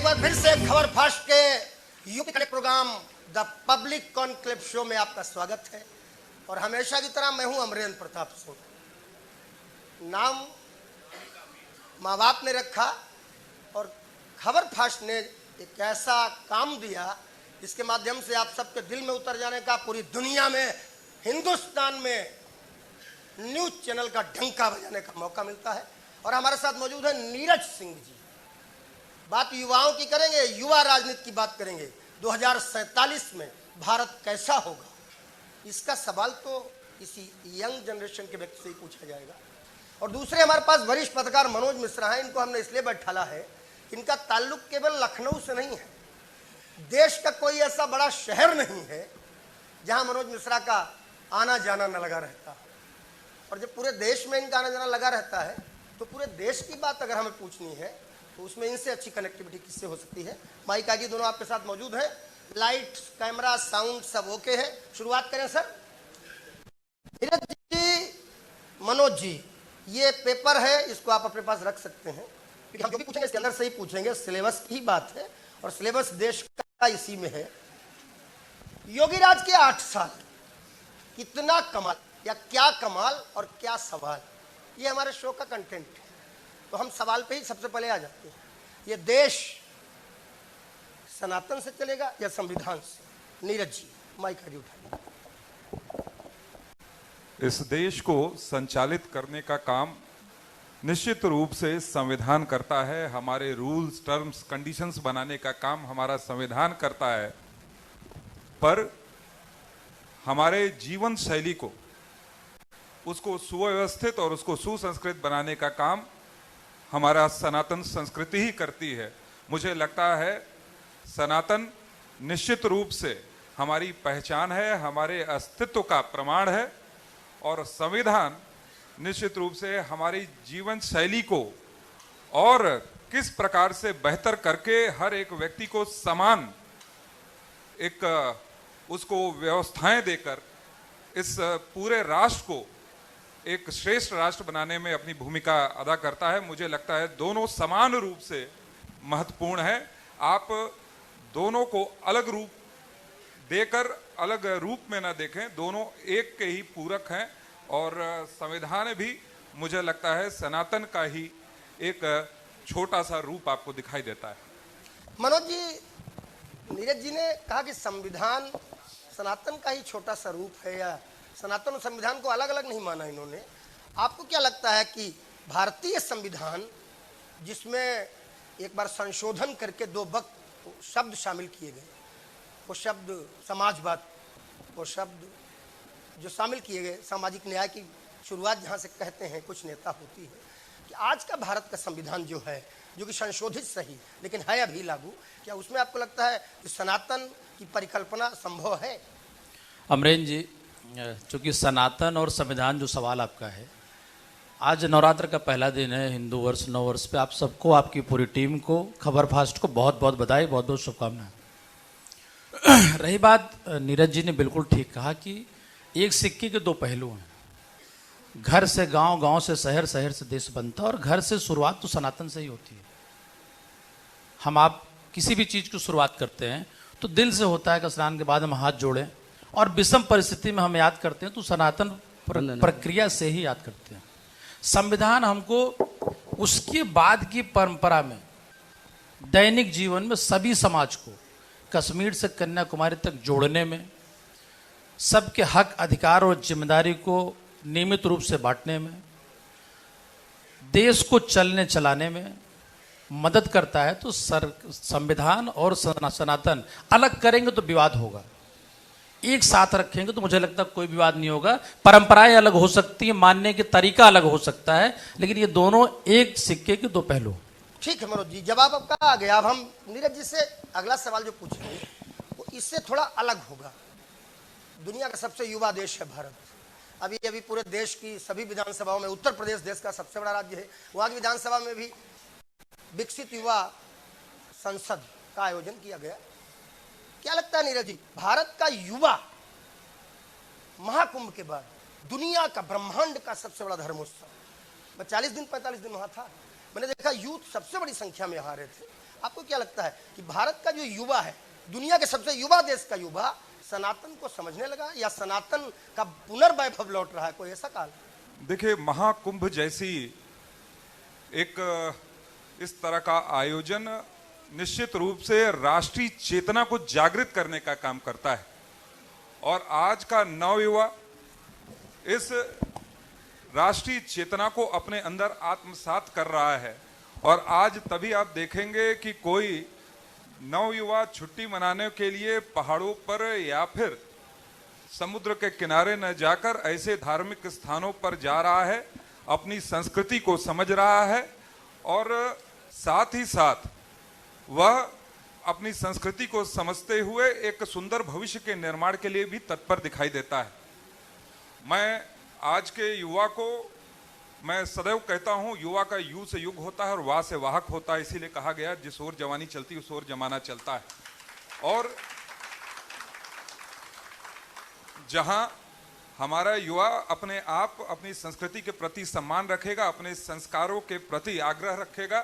एक बार फिर से खबर फास्ट के UP connect programme the public conclave show में आपका स्वागत है। और हमेशा की तरह मैं हूं अमरेंद्र प्रताप सिंह। नाम माँ बाप ने रखा और खबर फास्ट ने एक ऐसा काम दिया जिसके माध्यम से आप सबके दिल में उतर जाने का, पूरी दुनिया में, हिंदुस्तान में न्यूज चैनल का डंका बजाने का मौका मिलता है। और हमारे साथ मौजूद है नीरज सिंह जी। बात युवाओं की करेंगे, युवा राजनीति की बात करेंगे। 2047 में भारत कैसा होगा, इसका सवाल तो इसी यंग जनरेशन के व्यक्ति से ही पूछा जाएगा। और दूसरे हमारे पास वरिष्ठ पत्रकार मनोज मिश्रा हैं। इनको हमने इसलिए बैठाला है, इनका ताल्लुक केवल लखनऊ से नहीं है। देश का कोई ऐसा बड़ा शहर नहीं है जहां मनोज मिश्रा का आना जाना न लगा रहता। और जब पूरे देश में इनका आना जाना लगा रहता है तो पूरे देश की बात अगर हमें पूछनी है तो उसमें इनसे अच्छी कनेक्टिविटी किससे हो सकती है। माइक आगे दोनों आपके साथ मौजूद है। लाइट, कैमरा, साउंड सब ओके है। शुरुआत करें सर। नीरज जी, मनोज जी, ये पेपर है, इसको आप अपने पास रख सकते हैं क्योंकि हम जो भी पूछेंगे इसके अंदर से ही पूछेंगे। सिलेबस की बात है और सिलेबस देश का इसी में है। योगी राज के 8 साल, कितना कमाल या क्या कमाल और क्या सवाल, ये हमारे शो का कंटेंट है। तो हम सवाल पे ही सबसे पहले आ जाते हैं। ये देश सनातन से चलेगा या संविधान से? नीरज जी, माइक आगे उठाइए। इस देश को संचालित करने का काम निश्चित रूप से संविधान करता है। हमारे रूल्स, टर्म्स, कंडीशंस बनाने का काम हमारा संविधान करता है। पर हमारे जीवन शैली को, उसको सुव्यवस्थित और उसको सुसंस्कृत बनाने का काम हमारा सनातन संस्कृति ही करती है। मुझे लगता है सनातन निश्चित रूप से हमारी पहचान है, हमारे अस्तित्व का प्रमाण है। और संविधान निश्चित रूप से हमारी जीवन शैली को और किस प्रकार से बेहतर करके हर एक व्यक्ति को समान एक उसको व्यवस्थाएं देकर इस पूरे राष्ट्र को एक श्रेष्ठ राष्ट्र बनाने में अपनी भूमिका अदा करता है। मुझे लगता है दोनों समान रूप से महत्वपूर्ण है। आप दोनों को अलग रूप देकर अलग रूप में ना देखें, दोनों एक के ही पूरक हैं। और संविधान भी मुझे लगता है सनातन का ही एक छोटा सा रूप आपको दिखाई देता है। मनोज जी, नीरज जी ने कहा कि संविधान सनातन का ही छोटा सा रूप है, या सनातन और संविधान को अलग अलग नहीं माना इन्होंने। आपको क्या लगता है कि भारतीय संविधान, जिसमें एक बार संशोधन करके 2 वक्त शब्द शामिल किए गए, वो शब्द समाजवाद, वो शब्द जो शामिल किए गए, सामाजिक न्याय की शुरुआत जहाँ से कहते हैं कुछ नेता होती है, कि आज का भारत का संविधान जो है, जो कि संशोधित सही लेकिन है अभी लागू, क्या उसमें आपको लगता है कि सनातन की परिकल्पना संभव है? अमरेंद्र जी, चूँकि सनातन और संविधान जो सवाल आपका है, आज नवरात्र का पहला दिन है, हिंदू वर्ष, नव वर्ष पे आप सबको, आपकी पूरी टीम को, खबर फास्ट को बहुत बहुत बधाई, बहुत बहुत शुभकामनाएं। रही बात, नीरज जी ने बिल्कुल ठीक कहा कि एक सिक्के के 2 पहलू हैं। घर से गांव, गांव से शहर, शहर से देश बनता है। और घर से शुरुआत तो सनातन से ही होती है। हम आप किसी भी चीज़ की शुरुआत करते हैं तो दिल से होता है कि स्नान के बाद हम हाथ जोड़ें, और विषम परिस्थिति में हम याद करते हैं तो सनातन प्रक्रिया से ही याद करते हैं। संविधान हमको उसके बाद की परंपरा में, दैनिक जीवन में सभी समाज को कश्मीर से कन्याकुमारी तक जोड़ने में, सबके हक, अधिकार और जिम्मेदारी को नियमित रूप से बांटने में, देश को चलने चलाने में मदद करता है। तो संविधान और सनातन अलग करेंगे तो विवाद होगा, एक साथ रखेंगे तो मुझे लगता है कोई विवाद नहीं होगा। परंपराएं अलग हो सकती है, मानने के तरीका अलग हो सकता है, लेकिन ये दोनों एक सिक्के के 2 पहलू। ठीक है मनोज जी, जवाब आपका आ गया। अब हम नीरज जी से अगला सवाल जो पूछेंगे वो इससे थोड़ा अलग होगा। दुनिया का सबसे युवा देश है भारत। अभी अभी पूरे देश की सभी विधानसभाओं में, उत्तर प्रदेश देश का सबसे बड़ा राज्य है, वहाँ की विधानसभा में भी विकसित युवा संसद का आयोजन किया गया। क्या लगता है नीरज जी, भारत का युवा महाकुंभ के बाद दुनिया का, ब्रह्मांड का सबसे बड़ा धर्मोत्सव, मैं 40 दिन 45 दिन वहां था, मैंने देखा यूथ सबसे बड़ी संख्या में आ रहे थे। आपको क्या लगता है कि भारत का जो युवा है, दुनिया के सबसे युवा देश का युवा सनातन को समझने लगा या सनातन का पुनर्वैभव लौट रहा है? कोई ऐसा काल? देखिए, महाकुंभ जैसी एक इस तरह का आयोजन निश्चित रूप से राष्ट्रीय चेतना को जागृत करने का काम करता है और आज का नवयुवा इस राष्ट्रीय चेतना को अपने अंदर आत्मसात कर रहा है। और आज तभी आप देखेंगे कि कोई नवयुवा छुट्टी मनाने के लिए पहाड़ों पर या फिर समुद्र के किनारे न जाकर ऐसे धार्मिक स्थानों पर जा रहा है, अपनी संस्कृति को समझ रहा है और साथ ही साथ वह अपनी संस्कृति को समझते हुए एक सुंदर भविष्य के निर्माण के लिए भी तत्पर दिखाई देता है। मैं आज के युवा को मैं सदैव कहता हूं, युवा का यू से युग होता है और वाह से वाहक होता है, इसीलिए कहा गया जिस ओर जवानी चलती उस ओर जमाना चलता है। और जहां हमारा युवा अपने आप अपनी संस्कृति के प्रति सम्मान रखेगा, अपने संस्कारों के प्रति आग्रह रखेगा,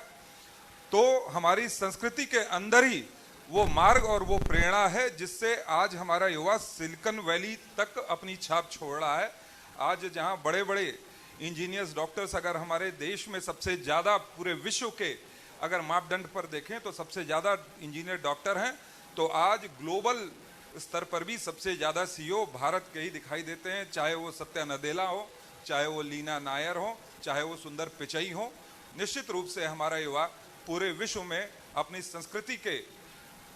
तो हमारी संस्कृति के अंदर ही वो मार्ग और वो प्रेरणा है जिससे आज हमारा युवा सिलिकॉन वैली तक अपनी छाप छोड़ रहा है। आज जहां बड़े बड़े इंजीनियर्स, डॉक्टर्स अगर हमारे देश में सबसे ज़्यादा पूरे विश्व के अगर मापदंड पर देखें तो सबसे ज़्यादा इंजीनियर डॉक्टर हैं, तो आज ग्लोबल स्तर पर भी सबसे ज़्यादा सीईओ भारत के ही दिखाई देते हैं, चाहे वो सत्या नदेला हो, चाहे वो लीना नायर हो, चाहे वो सुंदर पिचई हो। निश्चित रूप से हमारा युवा पूरे विश्व में अपनी संस्कृति के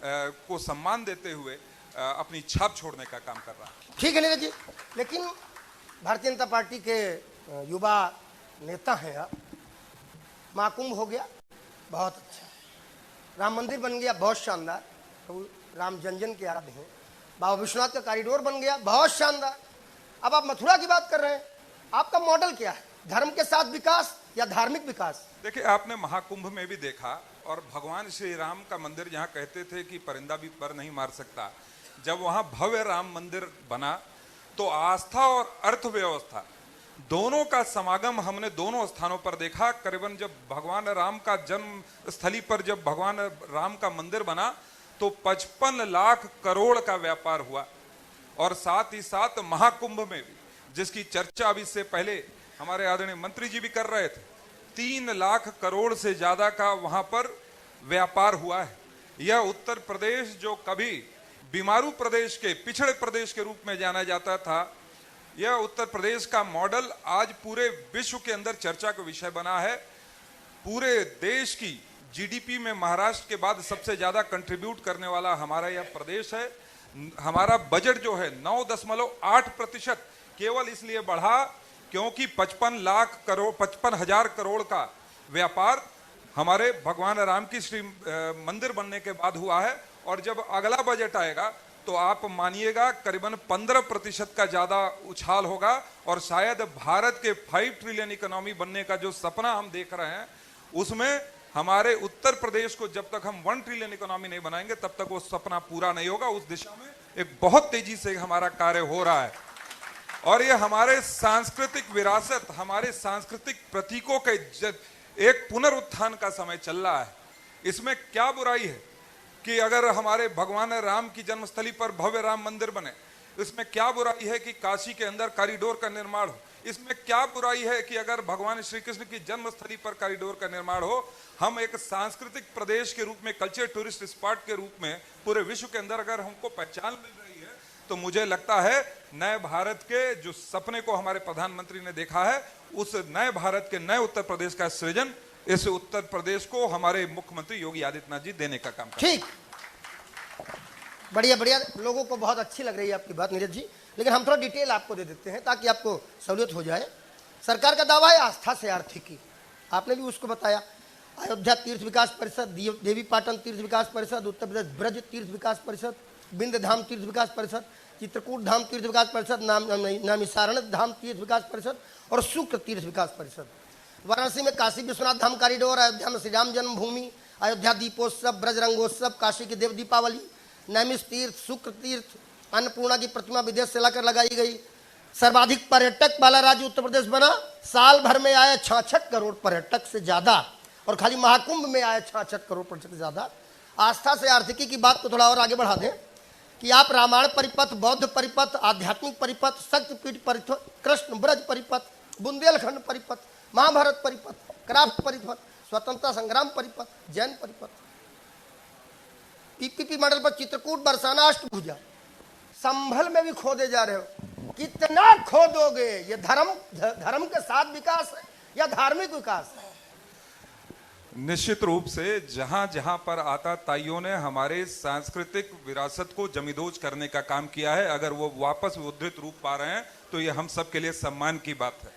को सम्मान देते हुए अपनी छाप छोड़ने का काम कर रहा है। ठीक है नीरज जी, लेकिन भारतीय जनता पार्टी के युवा नेता हैं आप। महाकुंभ हो गया, बहुत अच्छा, राम मंदिर बन गया, बहुत शानदार, तो राम जन के आराध्य हैं। बाबा विश्वनाथ का कॉरिडोर बन गया, बहुत शानदार। अब आप मथुरा की बात कर रहे हैं, आपका मॉडल क्या है? धर्म के साथ विकास या धार्मिक विकास? देखिए, आपने महाकुंभ में भी देखा और भगवान श्री राम का मंदिर जहाँ कहते थे कि परिंदा भी पर नहीं मार सकता, जब वहाँ भव्य राम मंदिर बना तो आस्था और अर्थव्यवस्था दोनों का समागम हमने दोनों स्थानों पर देखा। करीबन जब भगवान राम का जन्म स्थली पर जब भगवान राम का मंदिर बना तो 55 लाख करोड़ का व्यापार हुआ। और साथ ही साथ महाकुंभ में भी, जिसकी चर्चा अभी से पहले हमारे आदरणीय मंत्री जी भी कर रहे थे, 3 लाख करोड़ से ज्यादा का वहां पर व्यापार हुआ है। यह उत्तर प्रदेश जो कभी बीमारू प्रदेश के, पिछड़े प्रदेश के रूप में जाना जाता था, यह उत्तर प्रदेश का मॉडल आज पूरे विश्व के अंदर चर्चा का विषय बना है। पूरे देश की जीडीपी में महाराष्ट्र के बाद सबसे ज्यादा कंट्रीब्यूट करने वाला हमारा यह प्रदेश है। हमारा बजट जो है 9.8% केवल इसलिए बढ़ा क्योंकि 55,00,000 करोड़ का व्यापार हमारे भगवान राम की श्री मंदिर बनने के बाद हुआ है। और जब अगला बजट आएगा तो आप मानिएगा करीबन 15% का ज्यादा उछाल होगा और शायद भारत के 5 ट्रिलियन इकोनॉमी बनने का जो सपना हम देख रहे हैं उसमें हमारे उत्तर प्रदेश को जब तक हम 1 ट्रिलियन इकोनॉमी नहीं बनाएंगे तब तक वो सपना पूरा नहीं होगा। उस दिशा में एक बहुत तेजी से हमारा कार्य हो रहा है और ये हमारे सांस्कृतिक विरासत, हमारे सांस्कृतिक प्रतीकों के एक पुनरुत्थान का समय चल रहा है। इसमें क्या बुराई है कि अगर हमारे भगवान राम की जन्मस्थली पर भव्य राम मंदिर बने? इसमें क्या बुराई है कि काशी के अंदर कॉरिडोर का निर्माण हो? इसमें क्या बुराई है कि अगर भगवान श्री कृष्ण की जन्मस्थली पर कॉरिडोर का निर्माण हो? हम एक सांस्कृतिक प्रदेश के रूप में, कल्चर टूरिस्ट स्पॉट के रूप में पूरे विश्व के अंदर अगर हमको पहचान मिल रही है तो मुझे लगता है नए भारत के जो सपने को हमारे प्रधानमंत्री ने देखा है, उस नए भारत के नए उत्तर प्रदेश का सृजन इस उत्तर प्रदेश को हमारे मुख्यमंत्री योगी आदित्यनाथ जी देने का काम कर। ठीक, बढ़िया बढ़िया, लोगों को बहुत अच्छी लग रही है आपकी बात नीरज जी, लेकिन हम थोड़ा डिटेल आपको दे देते हैं ताकि आपको सहूलियत हो जाए। सरकार का दावा है आस्था से आर्थिकी, आपने भी उसको बताया। अयोध्या तीर्थ विकास परिषद, देवी पाटन तीर्थ विकास परिषद, उत्तर प्रदेश ब्रज तीर्थ विकास परिषद, बिंद धाम तीर्थ विकास परिषद, चित्रकूट धाम तीर्थ विकास परिषद, नामिसारण धाम तीर्थ विकास परिषद और शुक्र तीर्थ विकास परिषद। वाराणसी में काशी विश्वनाथ धाम कॉरिडोर, अयोध्या में श्री राम जन्मभूमि, अयोध्या दीपोत्सव, ब्रज रंगोत्सव, काशी की देव दीपावली, नैमिष तीर्थ, शुक्र तीर्थ, अन्नपूर्णा की प्रतिमा विदेश से लाकर लगाई गई। सर्वाधिक पर्यटक वाला राज्य उत्तर प्रदेश बना, साल भर में आए 66 करोड़ पर्यटक से ज्यादा। और खाली महाकुंभ में आए 66 करोड़ % ज्यादा। आस्था से आर्थिकी की बात को थोड़ा और आगे बढ़ा दें कि आप रामायण परिपथ, बौद्ध परिपथ, आध्यात्मिक परिपथ, शक्तिपीठ परिपथ, कृष्ण ब्रज परिपथ, बुंदेलखंड परिपथ, महाभारत परिपथ, क्राफ्ट परिपथ, स्वतंत्रता संग्राम परिपथ, जैन परिपथ, पीपीपी मॉडल पर चित्रकूट, बरसाना, अष्टभुजा, संभल में भी खोदे जा रहे हो। कितना खोदोगे? ये धर्म के साथ विकास है या धार्मिक विकास है? निश्चित रूप से जहां जहां पर आता ताइयों ने हमारे सांस्कृतिक विरासत को जमींदोज करने का काम किया है, अगर वो वापस उद्धृत रूप पा रहे हैं तो ये हम सब के लिए सम्मान की बात है।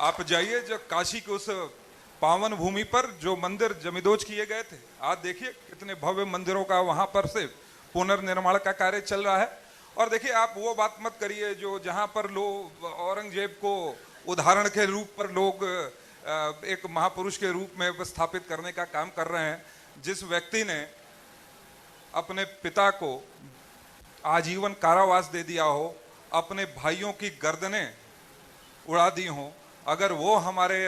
आप जाइए जो काशी के उस पावन भूमि पर जो मंदिर जमींदोज किए गए थे, आज देखिए कितने भव्य मंदिरों का वहां पर से पुनर्निर्माण का कार्य चल रहा है। और देखिए, आप वो बात मत करिए जो जहां पर लोग औरंगजेब को उदाहरण के रूप पर लोग एक महापुरुष के रूप में स्थापित करने का काम कर रहे हैं। जिस व्यक्ति ने अपने पिता को आजीवन कारावास दे दिया हो, अपने भाइयों की गर्दनें उड़ा दी हो, अगर वो हमारे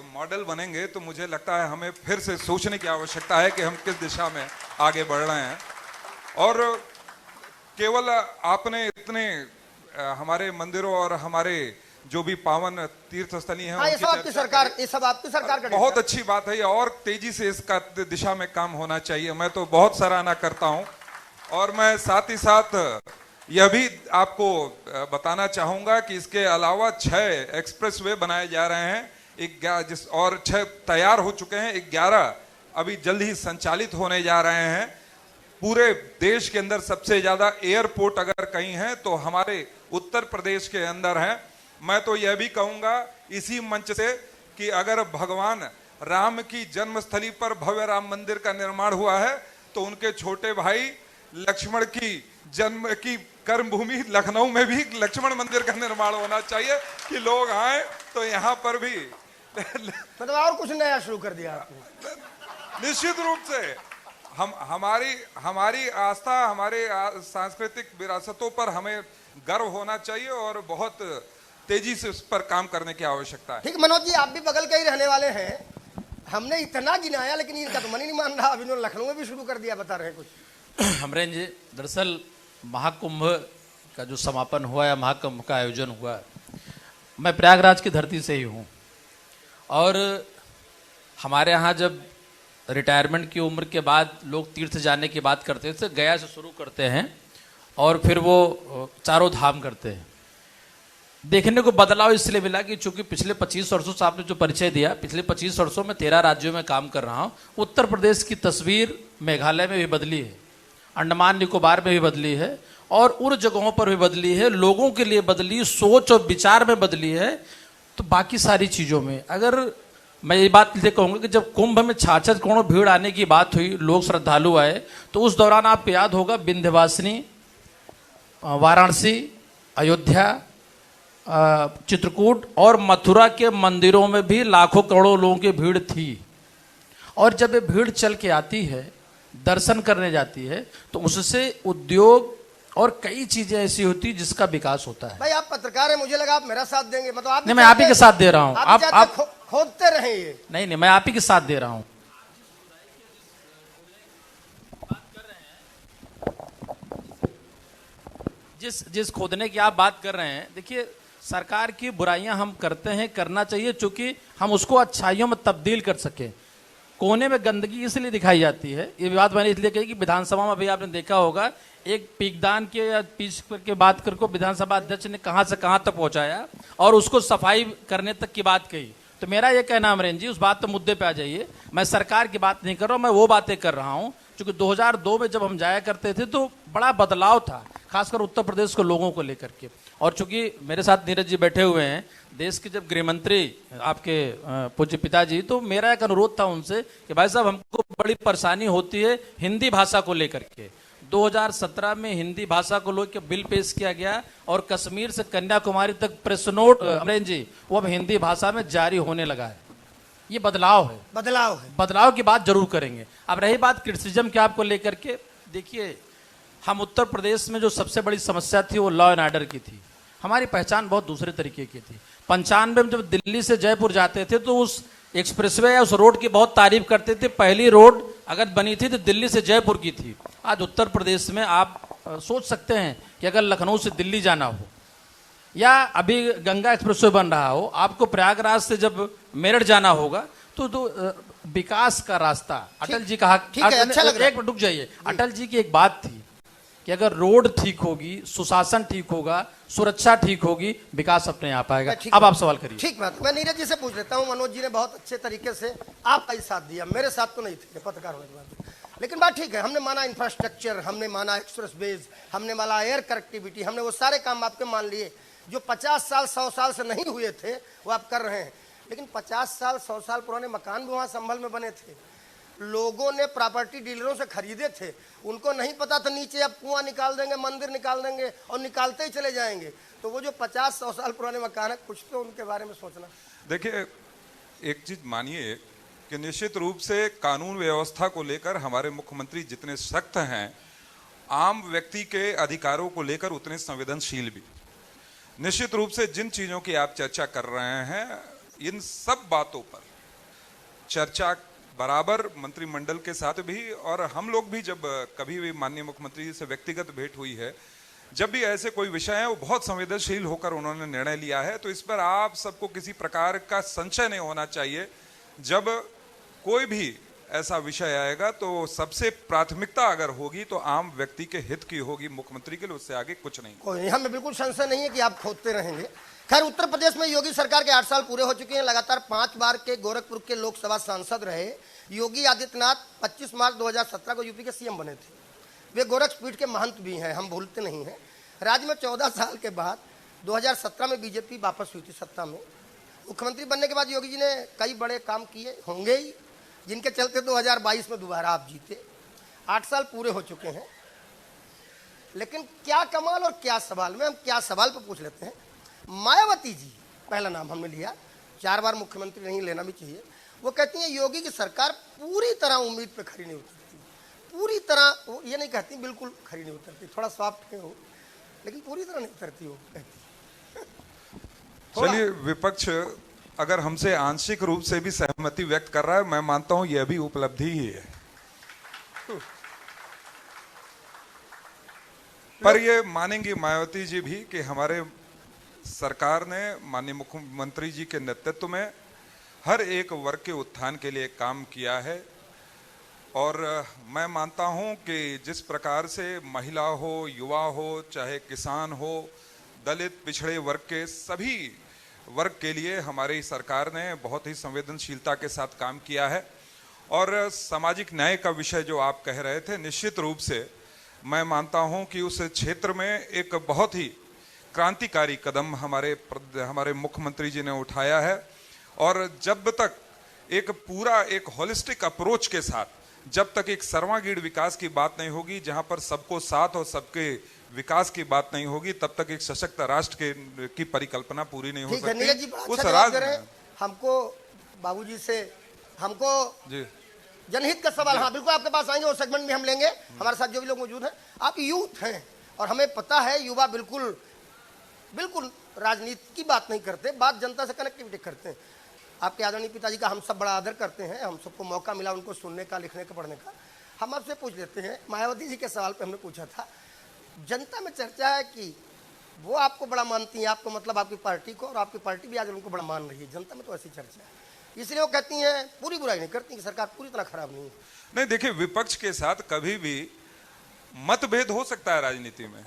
मॉडल बनेंगे तो मुझे लगता है हमें फिर से सोचने की आवश्यकता है कि हम किस दिशा में आगे बढ़ रहे हैं। और केवल आपने इतने हमारे मंदिरों और हमारे जो भी पावन तीर्थ स्थली हैं, ये सब आपकी सरकार का बहुत अच्छी बात है। और तेजी से इसका दिशा में काम होना चाहिए। मैं तो बहुत सराहना करता हूं। और मैं साथ ही साथ यह भी आपको बताना चाहूंगा कि इसके अलावा 6 एक्सप्रेसवे बनाए जा रहे हैं, और 6 तैयार हो चुके हैं, 11 अभी जल्द ही संचालित होने जा रहे हैं। पूरे देश के अंदर सबसे ज्यादा एयरपोर्ट अगर कहीं है तो हमारे उत्तर प्रदेश के अंदर है। मैं तो यह भी कहूंगा इसी मंच से कि अगर भगवान राम की जन्मस्थली पर भव्य राम मंदिर का निर्माण हुआ है तो उनके छोटे भाई लक्ष्मण की जन्म की कर्मभूमि लखनऊ में भी लक्ष्मण मंदिर का निर्माण होना चाहिए कि लोग आए तो यहाँ पर भी मतलब और कुछ नया शुरू कर दिया आपने। निश्चित रूप से हमारी आस्था, हमारे सांस्कृतिक विरासतों पर हमें गर्व होना चाहिए और बहुत तेजी से उस पर काम करने की आवश्यकता है। ठीक, मनोज जी आप भी बगल के ही रहने वाले हैं। हमने इतना गिनाया लेकिन इनका तो मन ही नहीं मान रहा। अभी इन्होंने लखनऊ में भी शुरू कर दिया, बता रहे हैं कुछ। अमरेंद्र जी, दरअसल महाकुंभ का जो समापन हुआ या महाकुंभ का आयोजन हुआ, मैं प्रयागराज की धरती से ही हूँ। और हमारे यहाँ जब रिटायरमेंट की उम्र के बाद लोग तीर्थ जाने की बात करते थे, गया से शुरू करते हैं और फिर वो चारों धाम करते हैं। देखने को बदलाव इसलिए मिला कि चूंकि पिछले 25 वर्षों से आपने जो परिचय दिया, पिछले 25 वर्षों में 13 राज्यों में काम कर रहा हूँ। उत्तर प्रदेश की तस्वीर मेघालय में भी बदली है, अंडमान निकोबार में भी बदली है और उन जगहों पर भी बदली है, लोगों के लिए बदली, सोच और विचार में बदली है। तो बाकी सारी चीज़ों में अगर मैं ये बात इसलिए कहूँगा कि जब कुंभ में 66 करोड़ भीड़ आने की बात हुई, लोग श्रद्धालु आए, तो उस दौरान आपको याद होगा विंध्यवासिनी, वाराणसी, अयोध्या, चित्रकूट और मथुरा के मंदिरों में भी लाखों करोड़ों लोगों की भीड़ थी। और जब ये भीड़ चल के आती है, दर्शन करने जाती है, तो उससे उद्योग और कई चीजें ऐसी होती जिसका विकास होता है। भाई आप पत्रकार हैं, मुझे लगा आप मेरा साथ देंगे। मतलब आप नहीं, मैं आप ही के साथ दे रहा हूँ। आप खोदते रहे ये। नहीं, मैं आप ही के साथ दे रहा हूँ। जिस खोदने की आप बात कर रहे हैं, देखिए सरकार की बुराइयां हम करते हैं, करना चाहिए, चूंकि हम उसको अच्छाइयों में तब्दील कर सकें। कोने में गंदगी इसलिए दिखाई जाती है, ये बात मैंने इसलिए कही कि विधानसभा में अभी आपने देखा होगा एक पीकदान के या पीच के बात करके विधानसभा अध्यक्ष ने कहां से कहां तक पहुंचाया और उसको सफाई करने तक की बात कही। तो मेरा ये कहना अमरेंद्र जी, उस बात तो मुद्दे पे आ जाइए। मैं सरकार की बात नहीं कर रहा हूं, मैं वो बातें कर रहा हूं क्योंकि 2002 में जब हम जाया करते थे तो बड़ा बदलाव था, खासकर उत्तर प्रदेश के लोगों को लेकर के। और चूंकि मेरे साथ नीरज जी बैठे हुए हैं, देश के जब गृह मंत्री आपके पूज्य पिताजी, तो मेरा एक अनुरोध था उनसे कि भाई साहब हमको बड़ी परेशानी होती है हिंदी भाषा को लेकर के। 2017 में हिंदी भाषा को लेकर बिल पेश किया गया और कश्मीर से कन्याकुमारी तक प्रेस नोट अमरेंद्र जी वो अब हिंदी भाषा में जारी होने लगा है। ये बदलाव है, बदलाव की बात जरूर करेंगे। अब रही बात क्रिटिसिज्म के आपको लेकर के, देखिए हम उत्तर प्रदेश में जो सबसे बड़ी समस्या थी वो लॉ एंड ऑर्डर की थी। हमारी पहचान बहुत दूसरे तरीके की थी। 95 में जब दिल्ली से जयपुर जाते थे तो उस एक्सप्रेसवे या उस रोड की बहुत तारीफ करते थे। पहली रोड अगर बनी थी तो दिल्ली से जयपुर की थी। आज उत्तर प्रदेश में आप सोच सकते हैं कि अगर लखनऊ से दिल्ली जाना हो या अभी गंगा एक्सप्रेसवे बन रहा हो, आपको प्रयागराज से जब मेरठ जाना होगा तो विकास का रास्ता अटल जी कहा। ठीक है, अच्छा लग रहा है। एक रुक जाइए, अटल जी की एक बात थी कि अगर रोड ठीक होगी, सुशासन ठीक होगा, सुरक्षा ठीक होगी, विकास अपने आप आएगा। अब आप सवाल करिए। ठीक बात, मैं नीरज जी से पूछ लेता हूं। मनोज जी ने बहुत अच्छे तरीके से आपका ही साथ दिया, मेरे साथ तो नहीं थे पत्रकार होने के बाद, लेकिन बात ठीक है। हमने माना इंफ्रास्ट्रक्चर, हमने माना एक्सप्रेस वेज, हमने माना एयर कनेक्टिविटी, हमने वो सारे काम आपके मान लिए जो 50 साल 100 साल से नहीं हुए थे, वो आप कर रहे हैं। लेकिन 50 साल 100 साल पुराने मकान भी वहां संभल में बने थे, लोगों ने प्रॉपर्टी डीलरों से खरीदे थे, उनको नहीं पता था नीचे अब कुआं निकाल देंगे, मंदिर निकाल देंगे और निकालते ही चले जाएंगे। तो वो जो 50-100 साल पुराने मकान है, कुछ तो उनके बारे में सोचना। देखिए, एक चीज मानिए कि निश्चित रूप से कानून व्यवस्था को लेकर हमारे मुख्यमंत्री जितने सख्त हैं, आम व्यक्ति के अधिकारों को लेकर उतने संवेदनशील भी। निश्चित रूप से जिन चीजों की आप चर्चा कर रहे हैं, इन सब बातों पर चर्चा बराबर मंत्रिमंडल के साथ भी, और हम लोग भी जब कभी भी माननीय मुख्यमंत्री जी से व्यक्तिगत भेंट हुई है, जब भी ऐसे कोई विषय है, वो बहुत संवेदनशील होकर उन्होंने निर्णय लिया है। तो इस पर आप सबको किसी प्रकार का संशय नहीं होना चाहिए। जब कोई भी ऐसा विषय आएगा तो सबसे प्राथमिकता अगर होगी तो आम व्यक्ति के हित की होगी, मुख्यमंत्री के लिए, उससे आगे कुछ नहीं। कोई नहीं, हमें बिल्कुल संशय नहीं है कि आप खोदते रहेंगे। खैर, उत्तर प्रदेश में योगी सरकार के 8 साल पूरे हो चुके हैं। लगातार 5 बार के गोरखपुर के लोकसभा सांसद रहे योगी आदित्यनाथ 25 मार्च 2017 को यूपी के सीएम बने थे। वे गोरखपीठ के महंत भी हैं, हम भूलते नहीं हैं। राज्य में 14 साल के बाद 2017 में बीजेपी वापस हुई थी सत्ता में। मुख्यमंत्री बनने के बाद योगी जी ने कई बड़े काम किए होंगे ही, जिनके चलते 2022 में दोबारा आप जीते। 8 साल पूरे हो चुके हैं, लेकिन क्या कमाल और क्या सवाल, में हम क्या सवाल पर पूछ लेते हैं। मायावती जी पहला नाम हमने लिया, 4 बार मुख्यमंत्री नहीं, लेना भी चाहिए। वो कहती हैं योगी की सरकार पूरी तरह उम्मीद पे खरी नहीं उतरती, पूरी तरह, वो ये नहीं कहती बिल्कुल खरी नहीं उतरती, थोड़ा सॉफ्ट हो, लेकिन पूरी तरह नहीं उतरती वो कहती। चलिए, विपक्ष अगर हमसे आंशिक रूप से भी सहमति व्यक्त कर रहा है, मैं मानता हूं यह भी उपलब्धि ही है। पर ये मानेंगे मायावती जी भी कि हमारे सरकार ने माननीय मुख्यमंत्री जी के नेतृत्व में हर एक वर्ग के उत्थान के लिए काम किया है। और मैं मानता हूं कि जिस प्रकार से महिला हो, युवा हो, चाहे किसान हो, दलित पिछड़े वर्ग के सभी वर्ग के लिए हमारी सरकार ने बहुत ही संवेदनशीलता के साथ काम किया है। और सामाजिक न्याय का विषय जो आप कह रहे थे, निश्चित रूप से मैं मानता हूं कि उस क्षेत्र में एक बहुत ही क्रांतिकारी कदम हमारे मुख्यमंत्री जी ने उठाया है। और जब तक एक पूरा एक होलिस्टिक अप्रोच के साथ, जब तक एक सर्वांगीण विकास की बात नहीं होगी, जहां पर सबको साथ और सबके विकास की बात नहीं होगी, तब तक एक सशक्त राष्ट्र की परिकल्पना पूरी नहीं हो सकती। उस राज हमको बाबूजी से हमको जी जनहित का सवाल, हाँ बिल्कुल आपके पास आएंगे, वो सेगमेंट में हम लेंगे। हमारे साथ जो भी लोग मौजूद हैं, आप यूथ हैं और हमें पता है युवा बिल्कुल राजनीति की बात नहीं करते, बात जनता से कनेक्टिविटी करते हैं। आपके आदरणीय पिताजी का हम सब बड़ा आदर करते हैं, हम सबको मौका मिला उनको सुनने का, लिखने का, पढ़ने का। हम आपसे पूछ लेते हैं, मायावती जी के सवाल पे हमने पूछा था, जनता में चर्चा है कि वो आपको बड़ा मानती हैं, आपको मतलब आपकी पार्टी को, और आपकी पार्टी भी आज उनको बड़ा मान रही है। जनता में तो ऐसी चर्चा है, इसलिए वो कहती हैं, पूरी बुराई नहीं करती कि सरकार पूरी तरह खराब नहीं है। नहीं, देखिए, विपक्ष के साथ कभी भी मतभेद हो सकता है राजनीति में,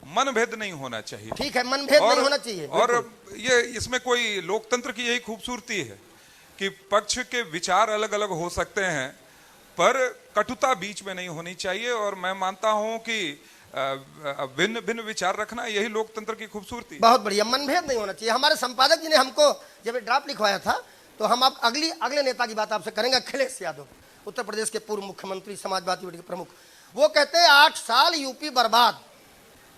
मनभेद नहीं होना चाहिए। ठीक है, मनभेद नहीं होना चाहिए। और ये इसमें कोई लोकतंत्र की यही खूबसूरती है कि पक्ष के विचार अलग अलग हो सकते हैं, पर कटुता बीच में नहीं होनी चाहिए। और मैं मानता हूं कि भिन्न भिन्न विचार रखना यही लोकतंत्र की खूबसूरती। बहुत बढ़िया, मनभेद नहीं होना चाहिए। हमारे संपादक जी ने हमको जब ड्राफ्ट लिखवाया था, तो हम आप अगले नेता की बात आपसे करेंगे, अखिलेश यादव, उत्तर प्रदेश के पूर्व मुख्यमंत्री, समाजवादी पार्टी के प्रमुख। वो कहते हैं 8 साल यूपी बर्बाद,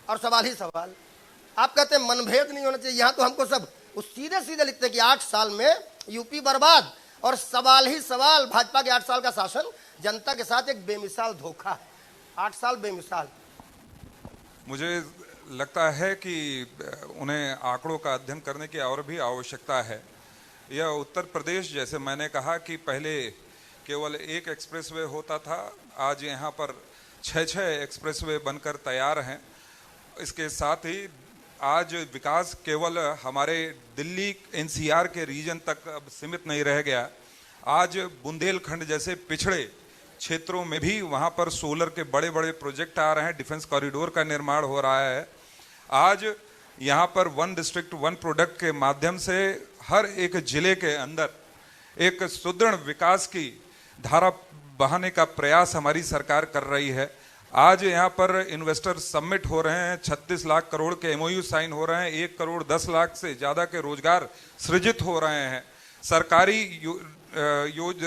और सवाल ही सवाल। आप कहते हैं मनभेद नहीं होना चाहिए, यहाँ तो हमको सब सीधे सीधे लिखते हैं कि 8 साल में यूपी बर्बाद, और सवाल ही सवाल। भाजपा के 8 साल का शासन जनता के साथ एक बेमिसाल धोखा है। 8 साल बेमिसाल। मुझे लगता है कि उन्हें आंकड़ों का अध्ययन करने की और भी आवश्यकता है। यह उत्तर प्रदेश, जैसे मैंने कहा कि पहले केवल एक एक्सप्रेसवे होता था, आज यहाँ पर 6 एक्सप्रेसवे बनकर तैयार हैं। इसके साथ ही आज विकास केवल हमारे दिल्ली एनसीआर के रीजन तक अब सीमित नहीं रह गया। आज बुंदेलखंड जैसे पिछड़े क्षेत्रों में भी वहाँ पर सोलर के बड़े बड़े प्रोजेक्ट आ रहे हैं, डिफेंस कॉरिडोर का निर्माण हो रहा है। आज यहाँ पर वन डिस्ट्रिक्ट वन प्रोडक्ट के माध्यम से हर एक जिले के अंदर एक सुदृढ़ विकास की धारा बहाने का प्रयास हमारी सरकार कर रही है। आज यहाँ पर इन्वेस्टर समिट हो रहे हैं, 36 लाख करोड़ के एमओयू साइन हो रहे हैं, 1 करोड़ 10 लाख से ज़्यादा के रोजगार सृजित हो रहे हैं।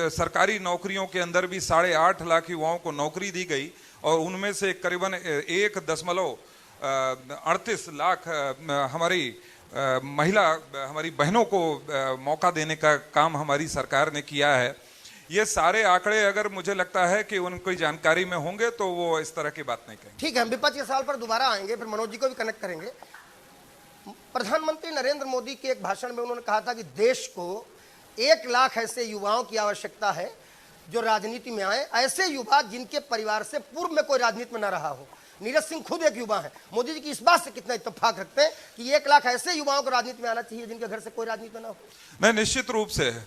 सरकारी नौकरियों के अंदर भी 8.5 लाख युवाओं को नौकरी दी गई और उनमें से करीबन 1.38 लाख हमारी हमारी बहनों को मौका देने का काम हमारी सरकार ने किया है। ये सारे आंकड़े अगर मुझे लगता है कि उनको जानकारी में होंगे तो वो इस तरह की बात नहीं कहेंगे। ठीक है, हम विपक्ष के सवाल पर दोबारा आएंगे, फिर मनोज जी को भी कनेक्ट करेंगे। प्रधानमंत्री नरेंद्र मोदी के एक भाषण में उन्होंने कहा था कि देश को 1 लाख ऐसे युवाओं की आवश्यकता है जो राजनीति में आए, ऐसे युवा जिनके परिवार से पूर्व में कोई राजनीति में न रहा हो। नीरज सिंह खुद एक युवा है। मोदी जी की इस बात से कितना इत्तेफाक रखते हैं कि 1 लाख ऐसे युवाओं को राजनीति में आना चाहिए जिनके घर से कोई राजनीति में न हो? नहीं, निश्चित रूप से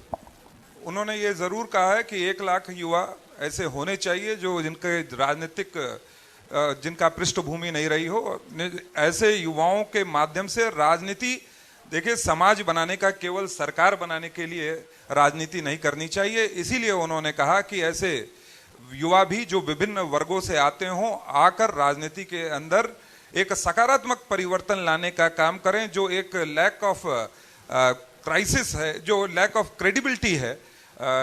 उन्होंने ये जरूर कहा है कि 1 लाख युवा ऐसे होने चाहिए जो जिनके राजनीतिक जिनका पृष्ठभूमि नहीं रही हो। ऐसे युवाओं के माध्यम से राजनीति, देखिए, समाज बनाने का, केवल सरकार बनाने के लिए राजनीति नहीं करनी चाहिए। इसीलिए उन्होंने कहा कि ऐसे युवा भी जो विभिन्न वर्गों से आते हों, आकर राजनीति के अंदर एक सकारात्मक परिवर्तन लाने का काम करें। जो एक लैक ऑफ क्राइसिस है, जो लैक ऑफ क्रेडिबिलिटी है,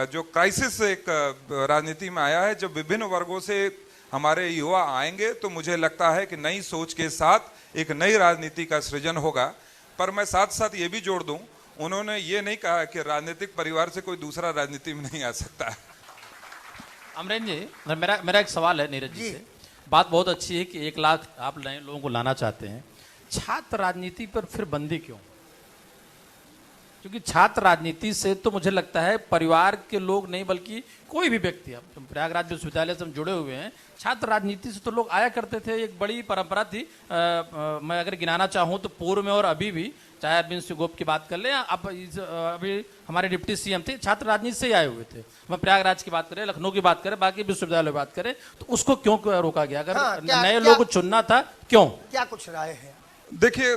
जो क्राइसिस एक राजनीति में आया है, जब विभिन्न वर्गों से हमारे युवा आएंगे तो मुझे लगता है कि नई सोच के साथ एक नई राजनीति का सृजन होगा। पर मैं साथ साथ ये भी जोड़ दूं, उन्होंने ये नहीं कहा कि राजनीतिक परिवार से कोई दूसरा राजनीति में नहीं आ सकता है। अमरेंद्र जी, मेरा एक सवाल है नीरज जी से। बात बहुत अच्छी है कि 1 लाख आप नए लोगों को लाना चाहते हैं। छात्र राजनीति पर फिर बंदी क्यों? क्योंकि छात्र राजनीति से तो मुझे लगता है परिवार के लोग नहीं बल्कि कोई भी व्यक्ति, अब प्रयागराज विश्वविद्यालय से हम जुड़े हुए हैं, छात्र राजनीति से तो लोग आया करते थे। एक बड़ी परंपरा थी। मैं अगर गिनाना चाहूँ तो पूर्व में और अभी भी, चाहे अरविंद सिंह गोप की बात कर लें, अब अभी हमारे डिप्टी सीएम थे, छात्र राजनीति से ही आए हुए थे। मैं प्रयागराज की बात करें, लखनऊ की बात करें, बाकी विश्वविद्यालय की बात करें, तो उसको क्यों रोका गया? अगर नए लोगों को चुनना था, क्यों? क्या कुछ राय है? देखिए,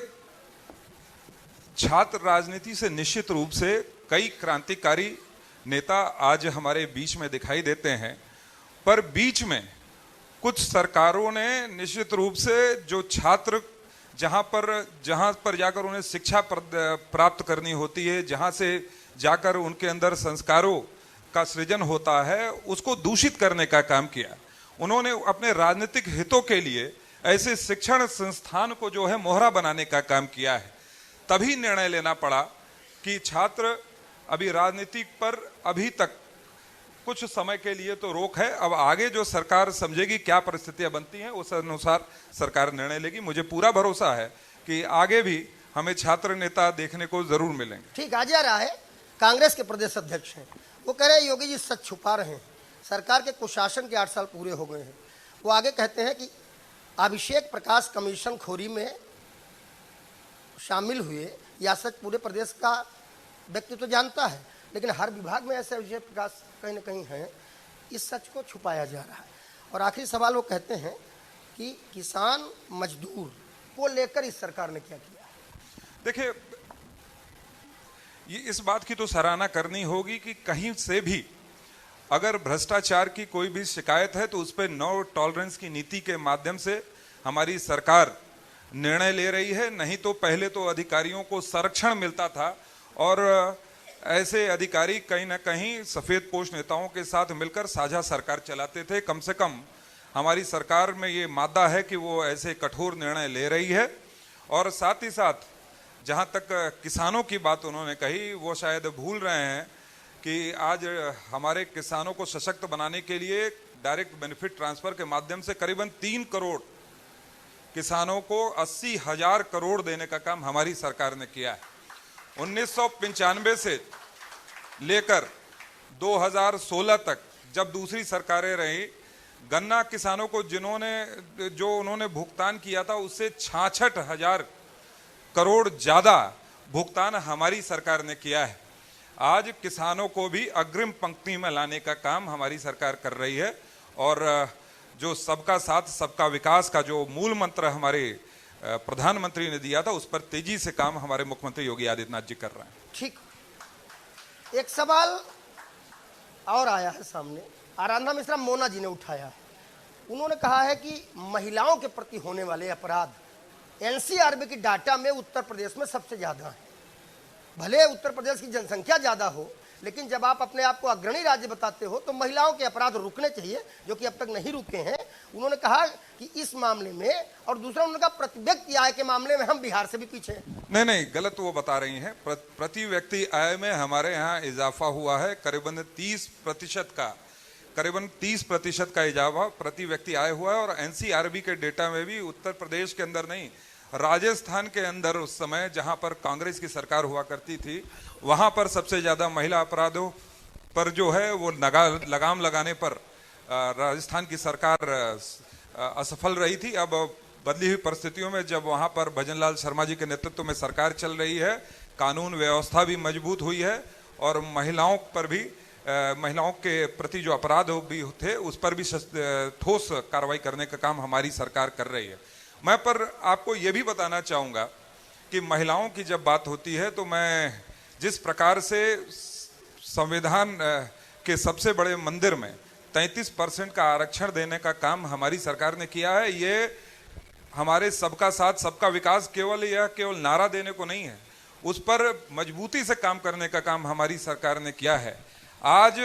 छात्र राजनीति से निश्चित रूप से कई क्रांतिकारी नेता आज हमारे बीच में दिखाई देते हैं, पर बीच में कुछ सरकारों ने निश्चित रूप से जो छात्र जहां पर जाकर उन्हें शिक्षा प्राप्त करनी होती है, जहां से जाकर उनके अंदर संस्कारों का सृजन होता है, उसको दूषित करने का काम किया। उन्होंने अपने राजनीतिक हितों के लिए ऐसे शिक्षण संस्थान को जो है मोहरा बनाने का काम किया है। तभी निर्णय लेना पड़ा कि छात्र अभी राजनीति पर अभी तक कुछ समय के लिए तो रोक है, अब आगे जो सरकार समझेगी क्या परिस्थितियां बनती हैं उस अनुसार सरकार निर्णय लेगी। मुझे पूरा भरोसा है कि आगे भी हमें छात्र नेता देखने को जरूर मिलेंगे। ठीक, आज आ रहा है कांग्रेस के प्रदेश अध्यक्ष हैं, वो कह रहे हैं योगी जी सच छुपा रहे हैं, सरकार के कुशासन के 8 साल पूरे हो गए हैं। वो आगे कहते हैं कि अभिषेक प्रकाश कमीशन खोरी में शामिल हुए, या सच पूरे प्रदेश का व्यक्ति तो जानता है, लेकिन हर विभाग में ऐसे अभिषेक प्रकाश कहीं ना कहीं हैं। इस सच को छुपाया जा रहा है। और आखिरी सवाल वो कहते हैं कि किसान मजदूर को लेकर इस सरकार ने क्या किया? देखिए, ये इस बात की तो सराहना करनी होगी कि कहीं से भी अगर भ्रष्टाचार की कोई भी शिकायत है तो उस पर नो टॉलरेंस की नीति के माध्यम से हमारी सरकार निर्णय ले रही है। नहीं तो पहले तो अधिकारियों को संरक्षण मिलता था और ऐसे अधिकारी कहीं ना कहीं सफेद पोश नेताओं के साथ मिलकर साझा सरकार चलाते थे। कम से कम हमारी सरकार में ये मादा है कि वो ऐसे कठोर निर्णय ले रही है। और साथ ही साथ जहाँ तक किसानों की बात उन्होंने कही, वो शायद भूल रहे हैं कि आज हमारे किसानों को सशक्त बनाने के लिए डायरेक्ट बेनिफिट ट्रांसफर के माध्यम से करीबन 3 करोड़ किसानों को 80,000 करोड़ देने का काम हमारी सरकार ने किया है। 1995 से लेकर 2016 तक जब दूसरी सरकारें रही, गन्ना किसानों को जो उन्होंने भुगतान किया था उससे 66,000 करोड़ ज्यादा भुगतान हमारी सरकार ने किया है। आज किसानों को भी अग्रिम पंक्ति में लाने का काम हमारी सरकार कर रही है और जो सबका साथ सबका विकास का जो मूल मंत्र हमारे प्रधानमंत्री ने दिया था उस पर तेजी से काम हमारे मुख्यमंत्री योगी आदित्यनाथ जी कर रहे हैं। ठीक, एक सवाल और आया है सामने, आराधना मिश्रा मोना जी ने उठाया है। उन्होंने कहा है कि महिलाओं के प्रति होने वाले अपराध एनसीआरबी की डाटा में उत्तर प्रदेश में सबसे ज्यादा है। भले उत्तर प्रदेश की जनसंख्या ज्यादा हो, लेकिन जब आप अपने आप को अग्रणी राज्य बताते हो तो महिलाओं के अपराध रुकने चाहिए, जो कि अब तक नहीं रुके हैं। उन्होंने कहा कि इस मामले में, और दूसरा उन्होंने कहा प्रति व्यक्ति आय के मामले में हम बिहार से भी पीछे हैं। नहीं, गलत वो बता रही हैं। प्रति व्यक्ति आय में हमारे यहाँ इजाफा हुआ है करीबन 30% का इजाफा प्रति व्यक्ति आय हुआ है। और एनसीआरबी के डेटा में भी उत्तर प्रदेश के अंदर नहीं, राजस्थान के अंदर उस समय जहां पर कांग्रेस की सरकार हुआ करती थी, वहां पर सबसे ज्यादा महिला अपराधों पर जो है वो लगाम लगाने पर राजस्थान की सरकार असफल रही थी। अब बदली हुई परिस्थितियों में जब वहां पर भजनलाल शर्मा जी के नेतृत्व में सरकार चल रही है, कानून व्यवस्था भी मजबूत हुई है और महिलाओं पर भी महिलाओं के प्रति जो अपराध भी थे उस पर भी ठोस कार्रवाई करने का काम हमारी सरकार कर रही है। मैं पर आपको ये भी बताना चाहूँगा कि महिलाओं की जब बात होती है तो मैं जिस प्रकार से संविधान के सबसे बड़े मंदिर में 33% का आरक्षण देने का काम हमारी सरकार ने किया है, ये हमारे सबका साथ सबका विकास केवल नारा देने को नहीं है, उस पर मजबूती से काम करने का काम हमारी सरकार ने किया है। आज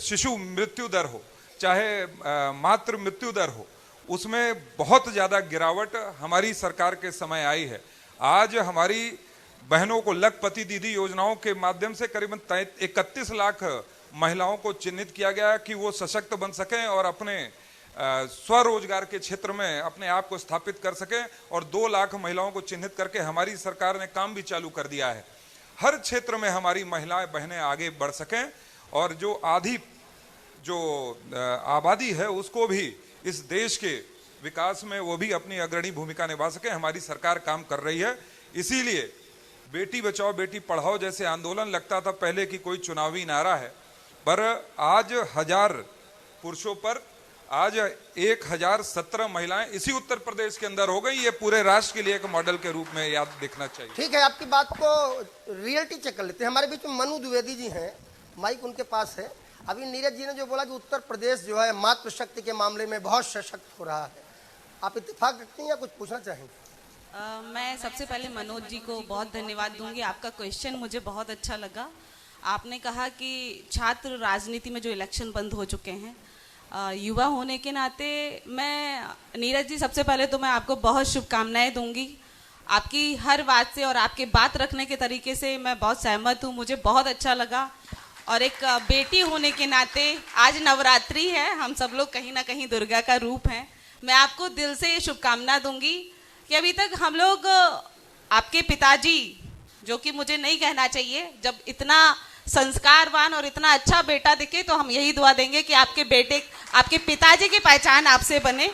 शिशु मृत्यु दर हो चाहे मातृ मृत्यु दर हो, उसमें बहुत ज्यादा गिरावट हमारी सरकार के समय आई है। आज हमारी बहनों को लखपति दीदी योजनाओं के माध्यम से करीबन 31 लाख महिलाओं को चिन्हित किया गया कि वो सशक्त बन सकें और अपने स्वरोजगार के क्षेत्र में अपने आप को स्थापित कर सकें। और 2 लाख महिलाओं को चिन्हित करके हमारी सरकार ने काम भी चालू कर दिया है। हर क्षेत्र में हमारी महिलाएं बहनें आगे बढ़ सकें और जो आबादी है उसको भी इस देश के विकास में वो भी अपनी अग्रणी भूमिका निभा सके, हमारी सरकार काम कर रही है। इसीलिए बेटी बचाओ बेटी पढ़ाओ जैसे आंदोलन लगता था पहले की कोई चुनावी नारा है, पर आज 1000 पुरुषों पर आज 1017 महिलाएं इसी उत्तर प्रदेश के अंदर हो गई। ये पूरे राष्ट्र के लिए एक मॉडल के रूप में याद देखना चाहिए। ठीक है, आपकी बात को रियलिटी चेक कर लेते हैं। हमारे बीच में मनु द्विवेदी जी हैं, माइक उनके पास है। अभी नीरज जी ने जो बोला कि उत्तर प्रदेश जो है मातृशक्ति के मामले में बहुत सशक्त हो रहा है, आप इत्तेफाक रखते हैं या कुछ पूछना चाहेंगे? मैं सबसे पहले मनोज जी को बहुत धन्यवाद दूंगी। आपका क्वेश्चन मुझे बहुत अच्छा लगा। आपने कहा कि छात्र राजनीति में जो इलेक्शन बंद हो चुके हैं, युवा होने के नाते मैं नीरज जी सबसे पहले तो मैं आपको बहुत शुभकामनाएं दूंगी। आपकी हर बात से और आपके बात रखने के तरीके से मैं बहुत सहमत हूँ, मुझे बहुत अच्छा लगा। और एक बेटी होने के नाते आज नवरात्रि है, हम सब लोग कहीं ना कहीं दुर्गा का रूप हैं। मैं आपको दिल से शुभकामना दूंगी कि अभी तक हम लोग आपके पिताजी, जो कि मुझे नहीं कहना चाहिए, जब इतना संस्कारवान और इतना अच्छा बेटा दिखे तो हम यही दुआ देंगे कि आपके पिताजी की पहचान आपसे बने।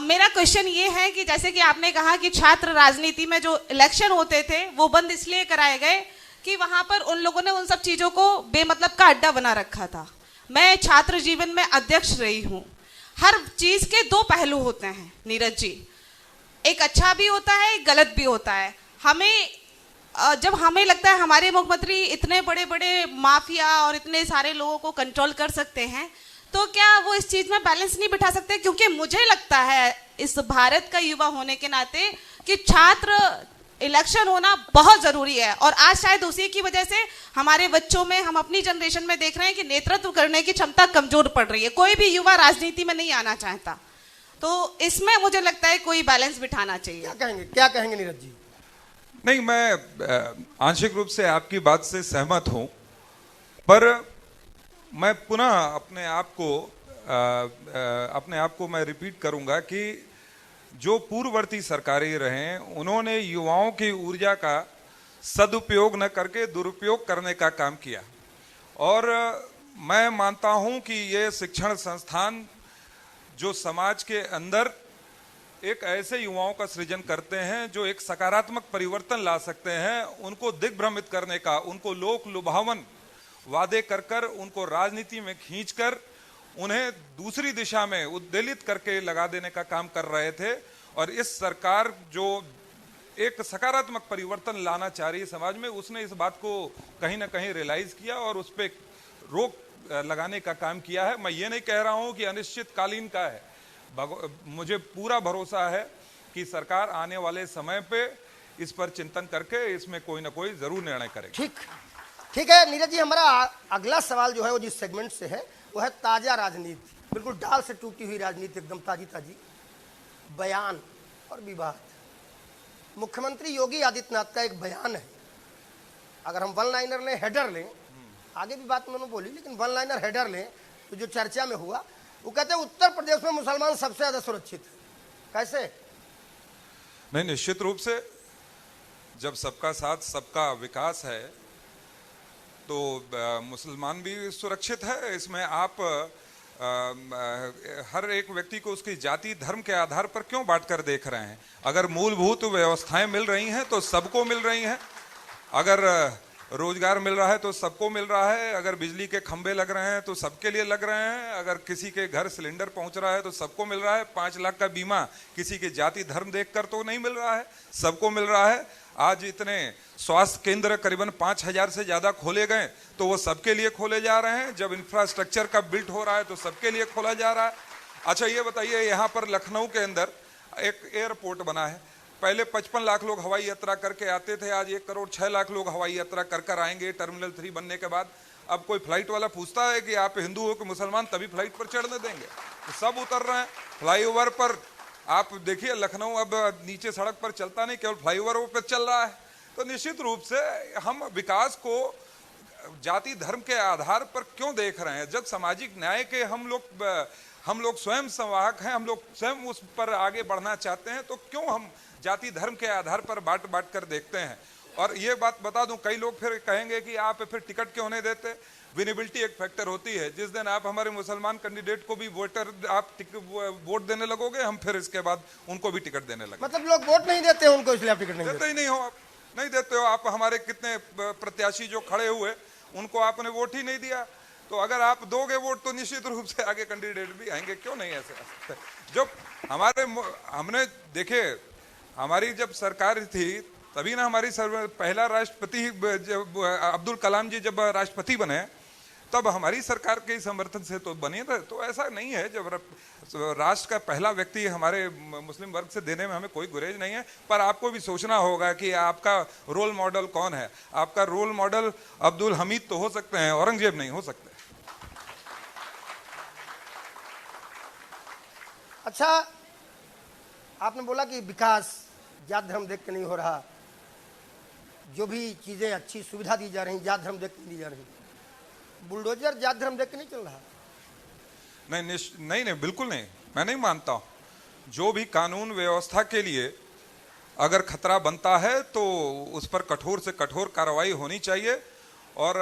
मेरा क्वेश्चन ये है कि जैसे कि आपने कहा कि छात्र राजनीति में जो इलेक्शन होते थे वो बंद इसलिए कराए गए कि वहां पर उन लोगों ने उन सब चीजों को बेमतलब का अड्डा बना रखा था। मैं छात्र जीवन में अध्यक्ष रही हूँ। हर चीज के 2 पहलू होते हैं नीरज जी, एक अच्छा भी होता है एक गलत भी होता है। जब हमें लगता है हमारे मुख्यमंत्री इतने बड़े बड़े माफिया और इतने सारे लोगों को कंट्रोल कर सकते हैं, तो क्या वो इस चीज में बैलेंस नहीं बिठा सकते? क्योंकि मुझे लगता है इस भारत का युवा होने के नाते कि छात्र इलेक्शन होना बहुत जरूरी है। और आज शायद उसी की वजह से हमारे बच्चों में, हम अपनी जनरेशन में देख रहे हैं कि नेतृत्व करने की क्षमता कमजोर पड़ रही है। कोई भी युवा राजनीति में नहीं आना चाहता, तो इसमें मुझे लगता है कोई बैलेंस बिठाना चाहिए। क्या कहेंगे नीरज जी? नहीं, मैं आंशिक रूप से आपकी बात से सहमत हूं, पर मैं पुनः अपने आप को अपने आप को मैं रिपीट करूंगा कि जो पूर्ववर्ती सरकारें रहे उन्होंने युवाओं की ऊर्जा का सदुपयोग न करके दुरुपयोग करने का काम किया। और मैं मानता हूं कि ये शिक्षण संस्थान जो समाज के अंदर एक ऐसे युवाओं का सृजन करते हैं जो एक सकारात्मक परिवर्तन ला सकते हैं, उनको दिग्भ्रमित करने का, उनको लोक लुभावन वादे कर कर उनको राजनीति में खींचकर उन्हें दूसरी दिशा में उद्वेलित करके लगा देने का काम कर रहे थे। और इस सरकार जो एक सकारात्मक परिवर्तन लाना चाह रही है समाज में, उसने इस बात को कहीं ना कहीं रियलाइज किया और उस पर रोक लगाने का काम किया है। मैं ये नहीं कह रहा हूं कि अनिश्चितकालीन का है, मुझे पूरा भरोसा है कि सरकार आने वाले समय पे इस पर चिंतन करके इसमें कोई ना कोई जरूर निर्णय करेगी। ठीक है नीरज जी, हमारा अगला सवाल जो है वो जिस सेगमेंट से है वो है ताजा राजनीति, बिल्कुल डाल से टूटी हुई राजनीति, एकदम ताजी ताजी बयान और विवाद। मुख्यमंत्री योगी आदित्यनाथ का एक बयान है, अगर हम वन लाइनर लें, हेडर लें, आगे भी बात मैंने बोली, लेकिन वन लाइनर हेडर लें तो जो चर्चा में हुआ वो कहते हैं उत्तर प्रदेश में मुसलमान सबसे ज्यादा सुरक्षित है। कैसे? नहीं, निश्चित रूप से जब सबका साथ सबका विकास है तो मुसलमान भी सुरक्षित है। इसमें आप हर एक व्यक्ति को उसकी जाति धर्म के आधार पर क्यों बांट कर देख रहे हैं? अगर मूलभूत व्यवस्थाएं मिल रही हैं तो सबको मिल रही हैं, अगर रोजगार मिल रहा है तो सबको मिल रहा है, अगर बिजली के खंभे लग रहे हैं तो सबके लिए लग रहे हैं, अगर किसी के घर सिलेंडर पहुंच रहा है तो सबको मिल रहा है, 5 लाख का बीमा किसी के जाति धर्म देखकर तो नहीं मिल रहा है, सबको मिल रहा है। आज इतने स्वास्थ्य केंद्र करीबन 5000 से ज्यादा खोले गए तो वो सबके लिए खोले जा रहे हैं। जब इंफ्रास्ट्रक्चर का बिल्ड हो रहा है तो सबके लिए खोला जा रहा है। अच्छा ये बताइए, यहाँ पर लखनऊ के अंदर एक एयरपोर्ट बना है, पहले 55 लाख लोग हवाई यात्रा करके आते थे, आज 1 करोड़ 6 लाख लोग हवाई यात्रा कर आएंगे टर्मिनल 3 बनने के बाद। अब कोई फ्लाइट वाला पूछता है कि आप हिंदू हो कि मुसलमान, तभी फ्लाइट पर चढ़ने देंगे? तो सब उतर रहे हैं फ्लाईओवर पर। आप देखिए लखनऊ अब नीचे सड़क पर चलता नहीं, केवल फ्लाईओवर पर चल रहा है। तो निश्चित रूप से हम विकास को जाति धर्म के आधार पर क्यों देख रहे हैं? जब सामाजिक न्याय के हम लोग स्वयं संवाहक हैं, हम लोग स्वयं उस पर आगे बढ़ना चाहते हैं, तो क्यों हम जाति धर्म के आधार पर बांट कर देखते हैं? और ये बात बता दूं, कई लोग फिर कहेंगे कि आप फिर टिकट क्यों नहीं देते? विनेबिलिटी एक फैक्टर होती है। जिस दिन आप हमारे मुसलमान कैंडिडेट को भी आप वोट देने लगोगे, हम फिर इसके बाद उनको भी टिकट देने लगेंगे। मतलब लोग वोट नहीं देते हैं उनको, इसलिए आप टिकट नहीं देते ही नहीं हो? आप नहीं देते हो। आप हमारे कितने प्रत्याशी जो खड़े हुए उनको आपने वोट ही नहीं दिया। तो अगर आप दोगे वोट तो निश्चित रूप से आगे कैंडिडेट भी आएंगे, क्यों नहीं ऐसे आ सकते? जब हमने देखे हमारी जब सरकार थी तभी ना हमारी पहला राष्ट्रपति जब अब्दुल कलाम जी जब राष्ट्रपति बने तब हमारी सरकार के समर्थन से तो बने थे। तो ऐसा नहीं है, जब राष्ट्र का पहला व्यक्ति हमारे मुस्लिम वर्ग से देने में हमें कोई गुरेज नहीं है। पर आपको भी सोचना होगा कि आपका रोल मॉडल कौन है। आपका रोल मॉडल अब्दुल हमीद तो हो सकते हैं, औरंगजेब नहीं हो सकते। अच्छा, आपने बोला कि विकास जात धर्म देख के नहीं हो रहा, जो भी चीजें अच्छी सुविधा दी जा रही जात धर्म देख के दी जा रही। बुलडोजर जात धर्म देख के नहीं चल रहा। नहीं, बिल्कुल नहीं, मैं नहीं मानता हूं। जो भी कानून व्यवस्था के लिए अगर खतरा बनता है तो उस पर कठोर से कठोर कार्रवाई होनी चाहिए। और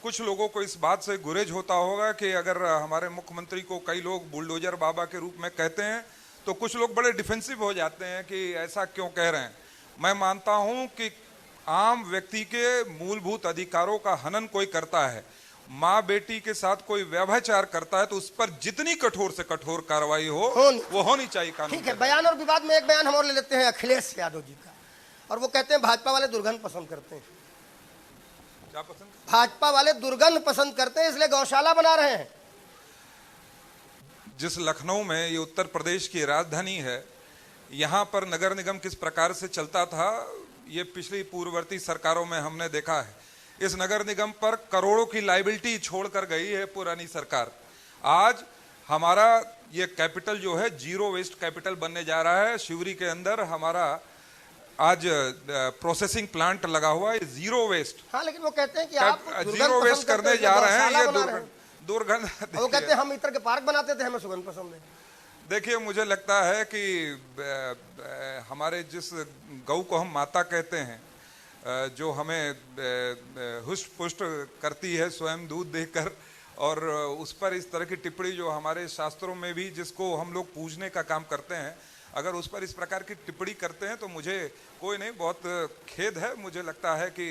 कुछ लोगों को इस बात से गुरेज होता होगा कि अगर हमारे मुख्यमंत्री को कई लोग बुलडोजर बाबा के रूप में कहते हैं तो कुछ लोग बड़े डिफेंसिव हो जाते हैं कि ऐसा क्यों कह रहे हैं। मैं मानता हूं कि आम व्यक्ति के मूलभूत अधिकारों का हनन कोई करता है, माँ बेटी के साथ कोई व्यभिचार करता है, तो उस पर जितनी कठोर से कठोर कार्रवाई हो वो होनी चाहिए कानून। ठीक है, बयान और विवाद में एक बयान हम और ले लेते हैं अखिलेश यादव जी का, और वो कहते हैं भाजपा वाले दुर्गंध पसंद करते हैं। क्या पसंद? भाजपा वाले दुर्गंध पसंद करते हैं, इसलिए गौशाला बना रहे हैं। जिस लखनऊ में ये उत्तर प्रदेश की राजधानी है, यहाँ पर नगर निगम किस प्रकार से चलता था ये पिछली पूर्ववर्ती सरकारों में हमने देखा है। इस नगर निगम पर करोड़ों की लायबिलिटी छोड़कर गई है पुरानी सरकार। आज हमारा ये कैपिटल जो है जीरो वेस्ट कैपिटल बनने जा रहा है। शिवरी के अंदर हमारा आज प्रोसेसिंग प्लांट लगा हुआ है, जीरो वेस्ट। हाँ, लेकिन वो कहते हैं कि आप जीरो वेस्ट करने जा रहे हैं। ये दुर्गंध और वो कहते हैं हम इत्र के पार्क बनाते थे, हमें सुगंध पसंद है। देखिए, मुझे लगता है कि हमारे जिस गौ को हम माता कहते हैं, जो हमें हुष्ट पुष्ट करती है स्वयं दूध देकर, और उस पर इस तरह की टिप्पणी जो हमारे शास्त्रों में भी जिसको हम लोग पूजने का काम करते हैं, अगर उस पर इस प्रकार की टिप्पणी करते हैं तो मुझे कोई नहीं, बहुत खेद है। मुझे लगता है कि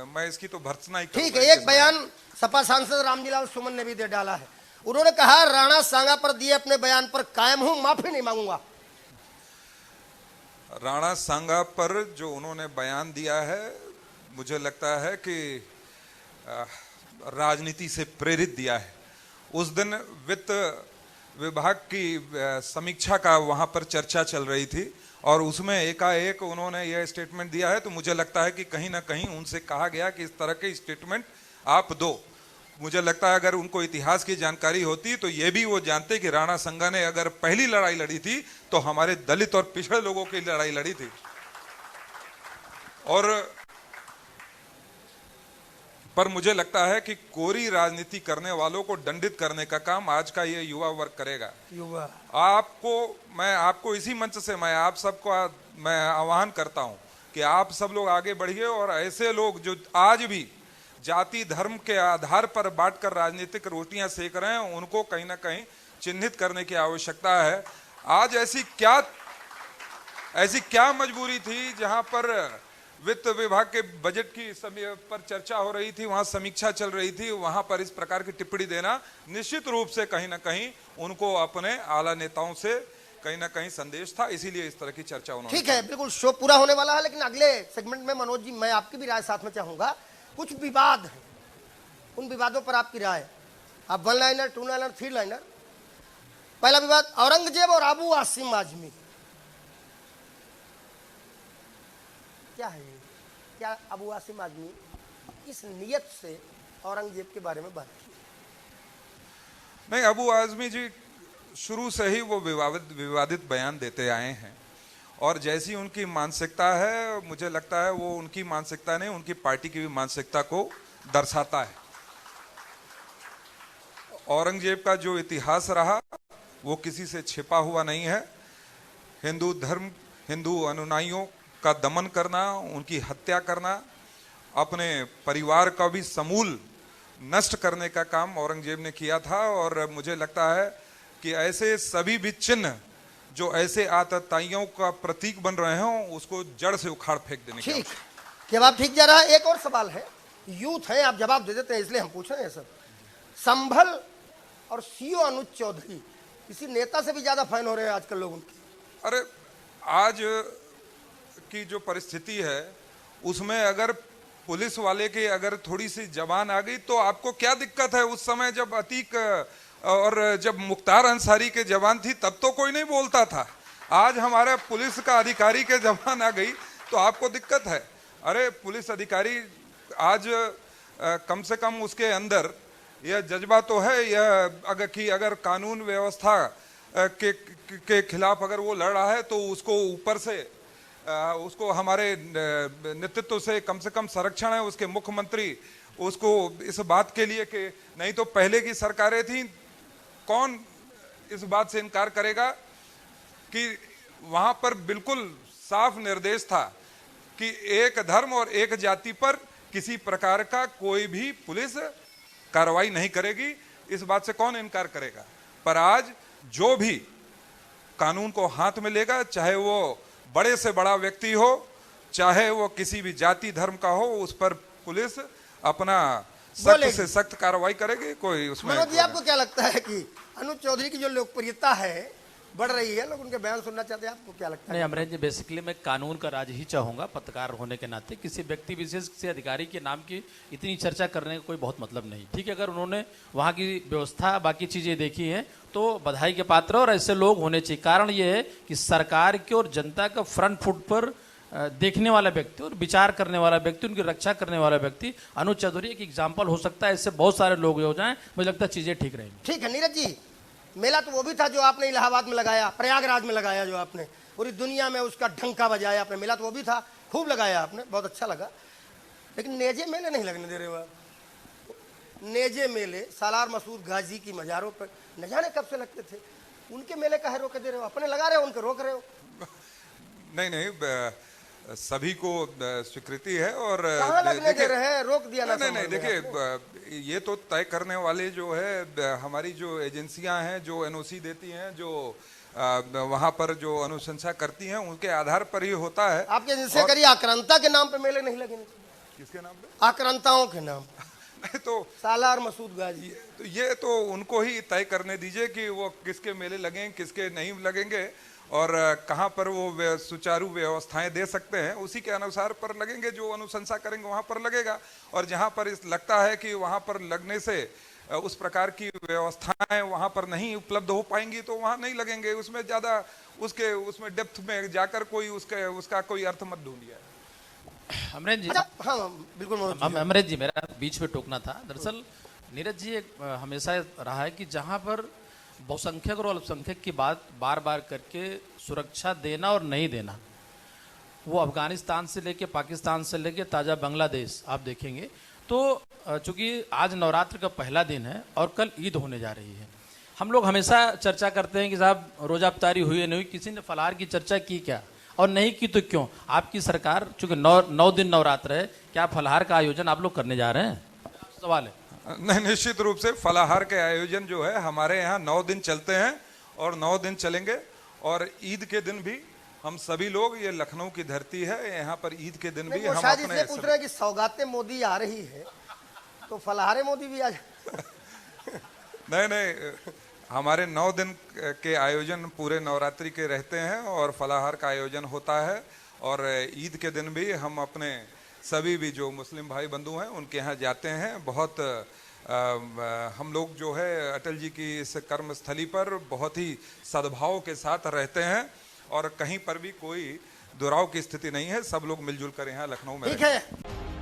मैं इसकी तो भर्त्सना ही ठीक करूंगा। है, एक बयान सपा सांसद रामजीलाल सुमन ने भी दे डाला है। उन्होंने कहा राणा सांगा पर दिए अपने बयान पर कायम हूं, माफी नहीं मांगूंगा। राणा सांगा पर जो उन्होंने बयान दिया है, मुझे लगता है कि राजनीति से प्रेरित दिया है। उस दिन वित्त विभाग की समीक्षा का वहां पर चर्चा चल रही थी और उसमें एकाएक उन्होंने यह स्टेटमेंट दिया है, तो मुझे लगता है कि कहीं ना कहीं उनसे कहा गया कि इस तरह के स्टेटमेंट आप दो। मुझे लगता है अगर उनको इतिहास की जानकारी होती तो ये भी वो जानते कि राणा सांगा ने अगर पहली लड़ाई लड़ी थी तो हमारे दलित और पिछड़े लोगों की लड़ाई लड़ी थी। और पर मुझे लगता है कि कोरी राजनीति करने वालों को दंडित करने का काम आज का ये युवा वर्ग करेगा। युवा मैं आपको इसी मंच से मैं आप सबको मैं आह्वान करता हूं कि आप सब लोग आगे बढ़िए और ऐसे लोग जो आज भी जाति धर्म के आधार पर बांटकर राजनीतिक रोटियां सेक रहे हैं, उनको कहीं ना कहीं चिन्हित करने की आवश्यकता है। आज ऐसी क्या मजबूरी थी जहां पर वित्त विभाग के बजट की समय पर चर्चा हो रही थी, वहां समीक्षा चल रही थी, वहां पर इस प्रकार की टिप्पणी देना निश्चित रूप से कहीं ना कहीं उनको अपने आला नेताओं से कहीं ना कहीं संदेश था, इसीलिए इस तरह की चर्चा उन्होंने। ठीक है, बिल्कुल शो पूरा होने वाला है, लेकिन अगले सेगमेंट में मनोज जी मैं आपकी भी राय साथ में चाहूंगा। कुछ विवाद हैं, उन विवादों पर आपकी राय। आप 1 लाइनर, 2 लाइनर, 3 लाइनर। पहला विवाद औरंगजेब और अबू आसिम आजमी। क्या है ये? क्या अबू आसिम आजमी इस नियत से औरंगजेब के बारे में बात की? नहीं, अबू आजमी जी शुरू से ही वो विवादित बयान देते आए हैं और जैसी उनकी मानसिकता है, मुझे लगता है वो उनकी मानसिकता नहीं, उनकी पार्टी की भी मानसिकता को दर्शाता है। औरंगजेब का जो इतिहास रहा वो किसी से छिपा हुआ नहीं है। हिंदू धर्म, हिंदू अनुयायियों का दमन करना, उनकी हत्या करना, अपने परिवार का भी समूल नष्ट करने का काम औरंगजेब ने किया था। और मुझे लगता है कि ऐसे सभी भी चिन्ह जो ऐसे आतताइयों का प्रतीक बन रहे हों, उसको जड़ से उखाड़ फेंक देने की। ठीक, जवाब ठीक जा रहा है। एक और सवाल है, यूथ है, आप जवाब दे देते हैं इसलिए हम पूछ रहे हैं। सब संभल और सीओ अनुज चौधरी किसी नेता से भी ज्यादा फैन हो रहे हैं आजकल लोग उनके। अरे आज की जो परिस्थिति है उसमें अगर पुलिस वाले की अगर थोड़ी सी जबान आ गई तो आपको क्या दिक्कत है? उस समय जब अतीक और जब मुख्तार अंसारी के जबान थी तब तो कोई नहीं बोलता था। आज हमारे पुलिस का अधिकारी के जबान आ गई तो आपको दिक्कत है। अरे पुलिस अधिकारी आज कम से कम उसके अंदर यह जज्बा तो है यह अगर कानून व्यवस्था के खिलाफ अगर वो लड़ रहा है तो उसको ऊपर से उसको हमारे नेतृत्व से कम संरक्षण है। उसके मुख्यमंत्री उसको इस बात के लिए कि नहीं तो पहले की सरकारें थी, कौन इस बात से इनकार करेगा कि वहां पर बिल्कुल साफ निर्देश था कि एक धर्म और एक जाति पर किसी प्रकार का कोई भी पुलिस कार्रवाई नहीं करेगी। इस बात से कौन इनकार करेगा? पर आज जो भी कानून को हाथ में लेगा, चाहे वो बड़े से बड़ा व्यक्ति हो, चाहे वो किसी भी जाति धर्म का हो, उस पर पुलिस अपना सख्त से सख्त कार्रवाई करेगी। कोई उसमें। मनोज जी, आपको क्या लगता है कि अनुज चौधरी की जो लोकप्रियता है बढ़ रही है, लोग उनके बयान सुनना चाहते हैं, आपको क्या लगता है? नहीं अमरेंद्र जी, बेसिकली मैं कानून का राज ही चाहूँगा। पत्रकार होने के नाते किसी व्यक्ति विशेष, किसी अधिकारी के नाम की इतनी चर्चा करने का कोई बहुत मतलब नहीं। ठीक है, अगर उन्होंने वहाँ की व्यवस्था बाकी चीज़ें देखी हैं तो बधाई के पात्र और ऐसे लोग होने चाहिए। कारण ये है कि सरकार के और जनता का फ्रंट फुट पर देखने वाला व्यक्ति और विचार करने वाला व्यक्ति, उनकी रक्षा करने वाला व्यक्ति अनुज चौधरी एक एग्जाम्पल हो सकता है। इससे बहुत सारे लोग हो जाएं, मुझे लगता है चीज़ें ठीक रहेंगी। ठीक है नीरज जी, मेला तो वो भी था जो आपने इलाहाबाद में लगाया, प्रयागराज में लगाया, जो आपने पूरी दुनिया में उसका ढंका बजाया आपने। मेला तो वो भी था, खूब लगाया आपने, बहुत अच्छा लगा। लेकिन नेजे मेले नहीं लगने दे रहे हो आप। नेजे मेले सालार मसूद गाजी की मज़ारों पर न जाने कब से लगते थे, उनके मेले काहे रोके दे रहे हो? अपने लगा रहे हो, उनको रोक रहे हो? नहीं नहीं, सभी को स्वीकृति है और कहाँ लगने दे रहे हैं? रोक दिया ना। नहीं नहीं, देखिए ये तो तय करने वाले जो है हमारी जो एजेंसियां हैं, जो एनओसी देती हैं, जो वहां पर जो अनुशंसा करती हैं, उनके आधार पर ही होता है। आपके जिनसे करिए आक्रांता के नाम पे मेले नहीं लगेंगे। किसके नाम पे? आक्रांताओं के नाम पे। नहीं तो सालार मसूद गाजी, ये तो उनको ही तय करने दीजिए कि वो किसके मेले लगेंगे, किसके नहीं लगेंगे, और कहाँ पर वो सुचारू व्यवस्थाएं दे सकते हैं, उसी के अनुसार पर लगेंगे। जो अनुशंसा करेंगे वहां पर लगेगा, और जहां पर लगता है कि वहां पर लगने से उस प्रकार की व्यवस्थाएं वहां पर नहीं उपलब्ध हो पाएंगी तो वहां नहीं लगेंगे। उसमें ज्यादा उसमें डेप्थ में जाकर कोई उसका कोई अर्थ मत ढूंढिए। अमरेंद्र जी, अच्छा हाँ बिल्कुल मनोज जी। अमरेंद्र जी, मेरा बीच में टोकना था। दरअसल नीरज जी, एक हमेशा रहा है कि जहां पर बहुसंख्यक और अल्पसंख्यक की बात बार बार करके सुरक्षा देना और नहीं देना, वो अफगानिस्तान से लेके पाकिस्तान से लेके ताज़ा बांग्लादेश आप देखेंगे तो चूंकि आज नवरात्र का पहला दिन है और कल ईद होने जा रही है, हम लोग हमेशा चर्चा करते हैं कि साहब रोजा अफ्तारी हुई है नहीं हुई, किसी ने फलाहार की चर्चा की क्या, और नहीं की तो क्यों? आपकी सरकार चूंकि 9 दिन नवरात्र है, क्या फलाहार का आयोजन आप लोग करने जा रहे हैं? सवाल है। नहीं, निश्चित रूप से फलाहार के आयोजन जो है हमारे यहाँ 9 दिन चलते हैं और 9 दिन चलेंगे। और ईद के दिन भी हम सभी लोग, ये लखनऊ की धरती है, यहाँ पर ईद के दिन भी हम शायद अपने इसलिए पूछ रहे हैं कि सौगातें मोदी आ रही है तो फलहारे मोदी भी आ नहीं नहीं, हमारे 9 दिन के आयोजन पूरे नवरात्रि के रहते हैं और फलाहार का आयोजन होता है। और ईद के दिन भी हम अपने सभी भी जो मुस्लिम भाई बंधु हैं उनके यहाँ जाते हैं। बहुत हम लोग जो है अटल जी की इस कर्मस्थली पर बहुत ही सद्भाव के साथ रहते हैं और कहीं पर भी कोई दुराव की स्थिति नहीं है। सब लोग मिलजुल कर यहाँ लखनऊ में ठीक है।